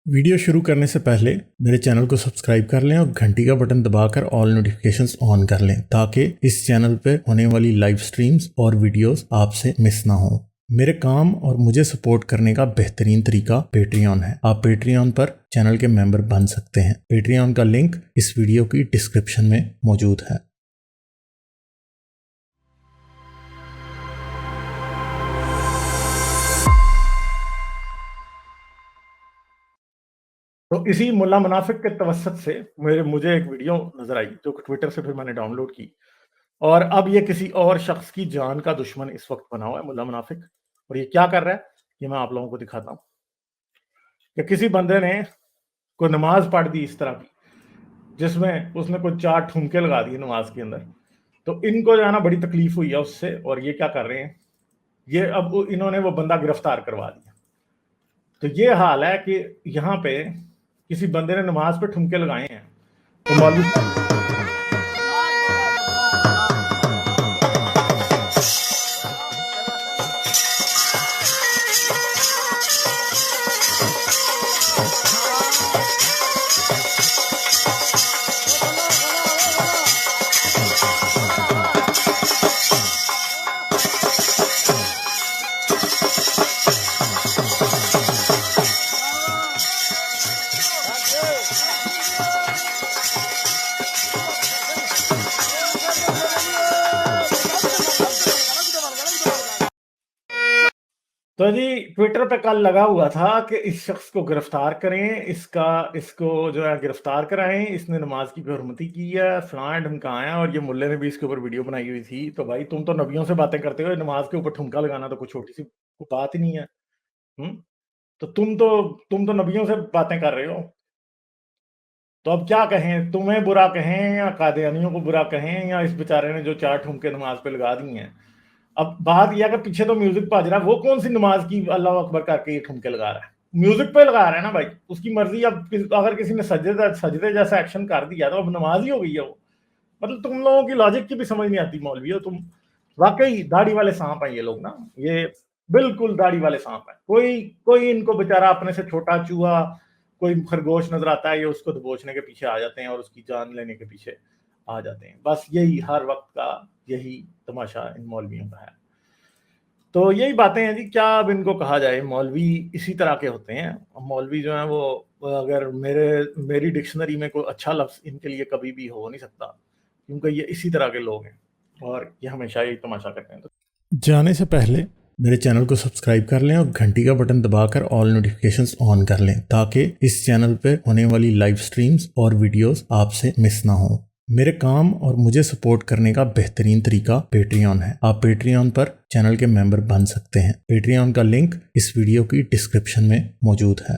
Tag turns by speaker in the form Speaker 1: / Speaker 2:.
Speaker 1: Video शुरू करने से पहले मेरे चैनल को सब्सक्राइब कर लें और घंटी का बटन दबाकर ऑल नोटिफिकेशंस ऑन कर लें ताकि इस चैनल पर होने वाली लाइव स्ट्रीम्स और वीडियोस आपसे मिस ना हो। मेरे काम और मुझे सपोर्ट करने का बेहतरीन तरीका पेट्रियन है। आप पेट्रियन पर चैनल के मेंबर बन सकते हैं। पेट्रियन का लिंक इस वीडियो की डिस्क्रिप्शन में मौजूद है।
Speaker 2: तो इसी मुल्ला मुनाफिक के तवस्सुत से मुझे एक वीडियो नजर आई जो कि ट्विटर से फिर मैंने डाउनलोड की, और अब ये किसी और शख्स की जान का दुश्मन इस वक्त बना हुआ है मुल्ला मुनाफिक। और ये क्या कर रहा है ये मैं आप लोगों को दिखाता हूँ कि किसी बंदे ने कोई नमाज पढ़ दी इस तरह की जिसमें उसने कोई 4 ठुमके लगा दिए नमाज के अंदर। तो इनको जो है ना बड़ी तकलीफ हुई है उससे, और ये क्या कर रहे हैं, ये अब इन्होंने वो बंदा गिरफ्तार करवा दिया। तो ये हाल है कि यहाँ पे किसी बंदे ने नमाज पे ठुमके लगाए हैं तो मौलवी तो जी ट्विटर पे कल लगा हुआ था कि इस शख्स को गिरफ्तार करें, इसको जो है गिरफ्तार कराएं, इसने नमाज की बेहुरमती की है, फलां ढमकाया। और ये मुल्ले ने भी इसके ऊपर वीडियो बनाई हुई थी। तो भाई तुम तो नबियों से बातें करते हो, नमाज के ऊपर ठुमका लगाना तो कोई छोटी सी कोई बात ही नहीं है। तो तुम तो नबियों से बातें कर रहे हो। तो अब क्या कहें, तुम्हें बुरा कहें या कादियानियों को बुरा कहें या इस बेचारे ने जो 4 ठुमके नमाज पे लगा दी हैं। अब बात यह कि पीछे तो म्यूजिक बज रहा है, वो कौन सी नमाज की अल्लाह अकबर करके ये ठुमके लगा रहा है? म्यूजिक पे लगा रहा है ना भाई, उसकी मर्जी। अब अगर किसी ने सजदे जैसा एक्शन कर दिया तो अब नमाज ही हो गई है वो। मतलब तुम लोगों की लॉजिक की भी समझ नहीं आती मौलवी हो तुम। वाकई दाढ़ी वाले सांप हैं ये लोग ना, ये बिल्कुल दाढ़ी वाले सांप हैं। कोई इनको बेचारा अपने से छोटा चूहा, कोई खरगोश नजर आता है, ये उसको दबोचने के पीछे आ जाते हैं और उसकी जान लेने के पीछे आ जाते हैं। बस यही हर वक्त का यही तमाशा इन मौलवियों का है। तो यही बातें हैं जी, क्या अब इनको कहा जाए। मौलवी इसी तरह के होते हैं। मौलवी जो है वो अगर मेरी डिक्शनरी में कोई अच्छा लफ्ज इनके लिए कभी भी हो नहीं सकता, क्योंकि ये इसी तरह के लोग हैं और ये हमेशा यही तमाशा करते हैं।
Speaker 1: जाने से पहले मेरे चैनल को सब्सक्राइब कर लें और घंटी का बटन दबाकर ऑल नोटिफिकेशंस ऑन कर लें ताकि इस चैनल पर होने वाली लाइव स्ट्रीम्स और वीडियोस आपसे मिस ना हो। मेरे काम और मुझे सपोर्ट करने का बेहतरीन तरीका पेट्रियन है। आप पेट्रियन पर चैनल के मेंबर बन सकते हैं। पेट्रियन का लिंक इस वीडियो की डिस्क्रिप्शन में मौजूद है।